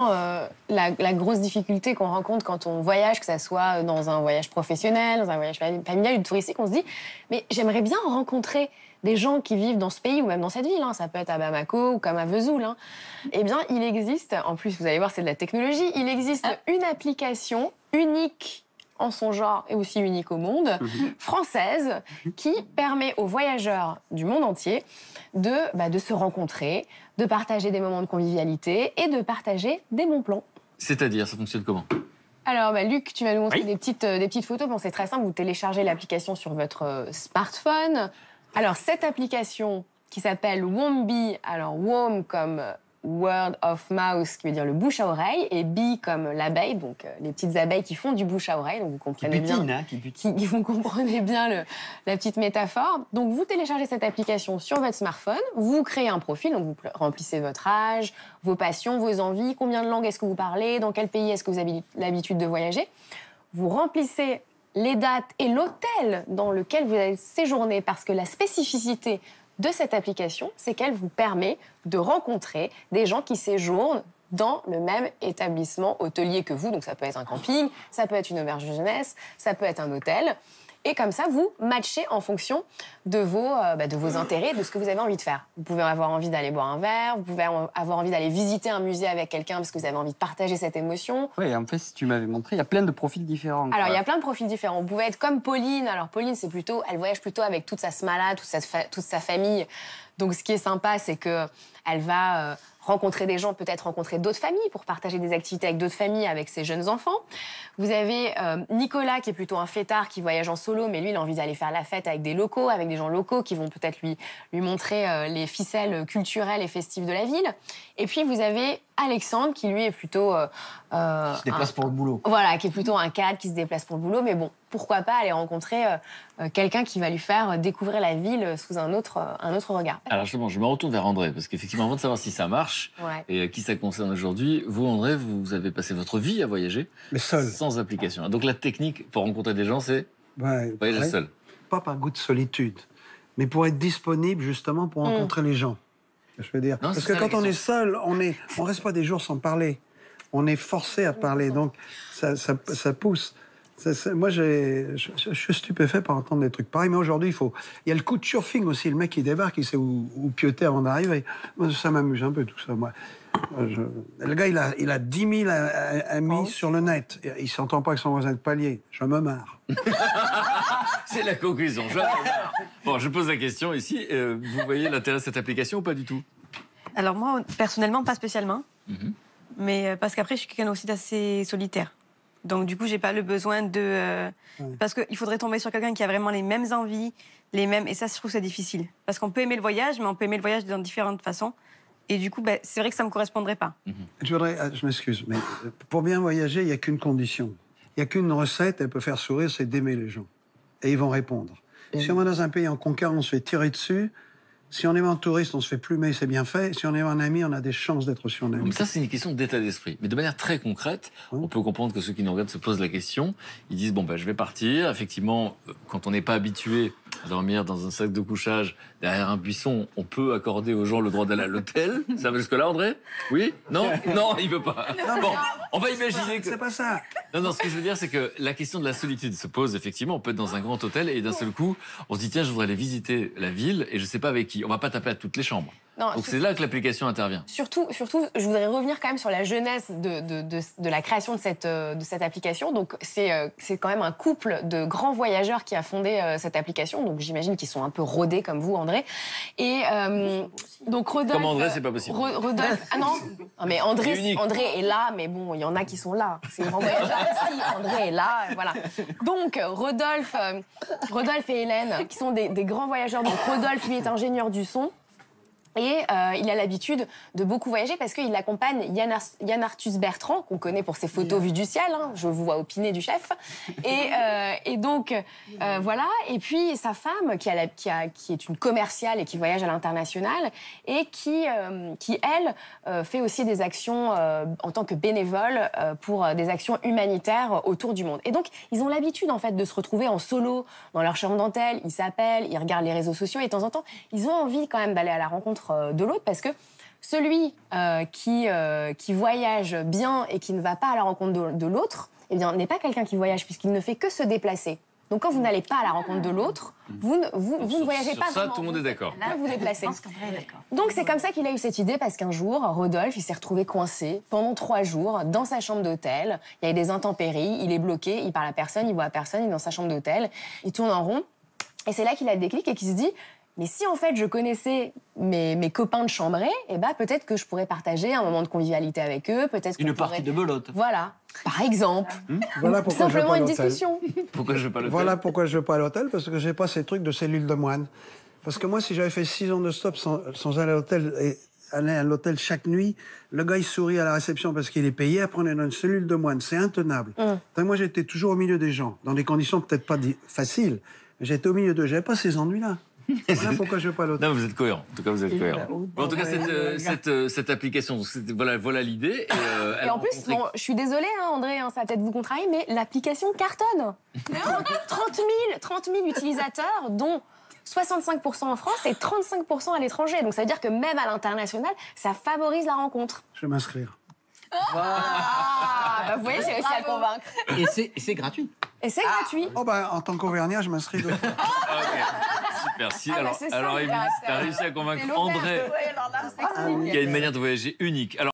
La grosse difficulté qu'on rencontre quand on voyage, que ça soit dans un voyage professionnel, dans un voyage familial ou touristique, on se dit mais j'aimerais bien rencontrer des gens qui vivent dans ce pays ou même dans cette ville, hein, ça peut être à Bamako ou comme à Vesoul. Hein. Eh bien, il existe, en plus vous allez voir c'est de la technologie, il existe une application unique en son genre et aussi unique au monde, française, qui permet aux voyageurs du monde entier de se rencontrer, de partager des moments de convivialité et de partager des bons plans. C'est-à-dire, ça fonctionne comment? Alors, Luc, tu vas nous montrer des petites photos. Bon, c'est très simple, vous téléchargez l'application sur votre smartphone. Alors, cette application qui s'appelle Wombie, alors Wom comme word of mouth, qui veut dire le bouche à oreille, et bee comme l'abeille, donc les petites abeilles qui font du bouche à oreille, donc vous comprenez vous comprenez bien la petite métaphore. Donc vous téléchargez cette application sur votre smartphone, vous créez un profil, donc vous remplissez votre âge, vos passions, vos envies, combien de langues est-ce que vous parlez, dans quel pays est-ce que vous avez l'habitude de voyager. Vous remplissez les dates et l'hôtel dans lequel vous allez séjourner, parce que la spécificité de cette application, c'est qu'elle vous permet de rencontrer des gens qui séjournent dans le même établissement hôtelier que vous. Donc ça peut être un camping, ça peut être une auberge de jeunesse, ça peut être un hôtel. Et comme ça, vous matchez en fonction de vos intérêts, de ce que vous avez envie de faire. Vous pouvez avoir envie d'aller boire un verre, vous pouvez avoir envie d'aller visiter un musée avec quelqu'un parce que vous avez envie de partager cette émotion. Oui, en fait, si tu m'avais montré, il y a plein de profils différents. Alors, il y a plein de profils différents. Vous pouvez être comme Pauline. Alors, Pauline, elle voyage plutôt avec toute sa smala, toute sa famille. Donc, ce qui est sympa, c'est qu'elle va rencontrer des gens, peut-être rencontrer d'autres familles pour partager des activités avec d'autres familles, avec ses jeunes enfants. Vous avez Nicolas, qui est plutôt un fêtard, qui voyage en solo, mais lui, il a envie d'aller faire la fête avec des locaux, avec des gens locaux qui vont peut-être lui montrer les ficelles culturelles et festives de la ville. Et puis, vous avez Alexandre, qui lui est plutôt... qui se déplace pour le boulot. Voilà, qui est plutôt un cadre, qui se déplace pour le boulot. Mais bon, pourquoi pas aller rencontrer quelqu'un qui va lui faire découvrir la ville sous un autre regard. Alors justement, je me retourne vers André, parce qu'effectivement, avant de savoir si ça marche, et qui ça concerne aujourd'hui, vous, André, vous avez passé votre vie à voyager, mais seul, sans application. Donc la technique pour rencontrer des gens, c'est voyager seul. Pas par goût de solitude, mais pour être disponible justement pour rencontrer les gens. Je veux dire, parce que quand on est seul, on reste pas des jours sans parler. On est forcé à parler, donc ça pousse. Moi, je suis stupéfait par entendre des trucs pareils, mais aujourd'hui, il y a le coup de surfing aussi, le mec qui débarque, il sait où pioter avant d'arriver. Moi, ça m'amuse un peu tout ça, moi. Le gars, il a 10 000 amis sur le net. Il s'entend pas avec son voisin de palier. Je me marre. C'est la conclusion. Bon, je pose la question ici. Vous voyez l'intérêt de cette application ou pas du tout? Alors moi, personnellement, pas spécialement. Mais parce qu'après, je suis quelqu'un aussi d'assez solitaire. Donc du coup, j'ai pas le besoin de... Parce qu'il faudrait tomber sur quelqu'un qui a vraiment les mêmes envies, et ça, je trouve ça difficile. Parce qu'on peut aimer le voyage, mais on peut aimer le voyage dans différentes façons. Et du coup, c'est vrai que ça me correspondrait pas. Je m'excuse, mais pour bien voyager, il n'y a qu'une condition. Il n'y a qu'une recette, elle peut faire sourire, c'est d'aimer les gens. Et ils vont répondre. Si on va dans un pays en conquête, on se fait tirer dessus. Si on est un touriste, on se fait plumer, c'est bien fait. Si on est un ami, on a des chances d'être aussi un ami. Donc ça, c'est une question d'état d'esprit. Mais de manière très concrète, on peut comprendre que ceux qui nous regardent se posent la question. Ils disent, je vais partir. Effectivement, quand on n'est pas habitué à dormir dans un sac de couchage derrière un buisson, on peut accorder aux gens le droit d'aller à l'hôtel. Ça va jusque-là, André? Oui? Non? Non, il veut pas. Bon, on va imaginer que... C'est pas ça. Non, ce que je veux dire, c'est que la question de la solitude se pose, effectivement. On peut être dans un grand hôtel et d'un seul coup, on se dit, tiens, je voudrais aller visiter la ville et je sais pas avec qui. On va pas taper à toutes les chambres. Non, donc c'est là que l'application intervient. Surtout, je voudrais revenir quand même sur la jeunesse de la création de cette application. Donc c'est quand même un couple de grands voyageurs qui a fondé cette application. Donc j'imagine qu'ils sont un peu rodés comme vous, André. Et donc Rodolphe... Comme André, c'est pas possible. Rodolphe... Ah non, mais André est là, mais bon, il y en a qui sont là. C'est un grand voyageur. Si, André est là, voilà. Donc Rodolphe et Hélène, qui sont des grands voyageurs. Donc Rodolphe, lui, est ingénieur du son. Et il a l'habitude de beaucoup voyager parce qu'il accompagne Yann Arthus Bertrand, qu'on connaît pour ses photos vues du ciel. Hein, je vous vois opiner du chef. Et donc, voilà. Et puis, sa femme, qui est une commerciale et qui voyage à l'international et qui elle, fait aussi des actions en tant que bénévole pour des actions humanitaires autour du monde. Et donc, ils ont l'habitude, en fait, de se retrouver en solo dans leur chambre dentelle. Ils s'appellent, ils regardent les réseaux sociaux et de temps en temps, ils ont envie quand même d'aller à la rencontre de l'autre parce que Celui qui voyage bien et qui ne va pas à la rencontre de l'autre, eh bien, n'est pas quelqu'un qui voyage puisqu'il ne fait que se déplacer. Donc quand vous n'allez pas à la rencontre de l'autre, vous ne voyagez pas sur ça, vraiment. tout le monde est d'accord. Là, vous déplacez. Donc c'est comme ça qu'il a eu cette idée parce qu'un jour, Rodolphe, il s'est retrouvé coincé pendant 3 jours dans sa chambre d'hôtel. Il y a eu des intempéries, il est bloqué, il parle à personne, il voit personne, il est dans sa chambre d'hôtel, il tourne en rond. Et c'est là qu'il a le déclic et qu'il se dit... Mais si en fait je connaissais mes copains de chambrée, eh ben, peut-être que je pourrais partager un moment de convivialité avec eux, peut-être une partie de belote. Voilà, par exemple. Voilà pourquoi je vais Simplement pas à une l'hôtel. discussion. Pourquoi je veux pas le Voilà pourquoi je vais pas à l'hôtel, parce que j'ai pas ces trucs de cellule de moine. Parce que moi, si j'avais fait 6 ans de stop sans aller à l'hôtel et aller à l'hôtel chaque nuit, le gars il sourit à la réception parce qu'il est payé, après on est dans une cellule de moine, c'est intenable. Donc moi j'étais toujours au milieu des gens, dans des conditions peut-être pas faciles, mais j'étais au milieu d'eux, j'avais pas ces ennuis-là. Voilà pourquoi je vais pas à l'hôtel. Non, vous êtes cohérent. En tout cas, vous êtes cohérent. En tout cas, cette application, voilà l'idée. Et en plus, bon, je suis désolée, hein, André, hein, ça va peut-être vous contrarier, mais l'application cartonne. 30 000 utilisateurs, dont 65% en France et 35% à l'étranger. Donc ça veut dire que même à l'international, ça favorise la rencontre. Je vais m'inscrire. Bah, vous voyez, j'ai réussi à le convaincre. Et c'est gratuit. Et c'est gratuit. Oh ben, en tant qu'Auvergnat, je m'inscris. Ok, super. Si, Ah, bah, c'est ça, alors le Émilie, caractère. tu as réussi à convaincre C'est l'auberge. André, Ouais, alors là, ça s'explique. qui a une manière de voyager unique. Alors,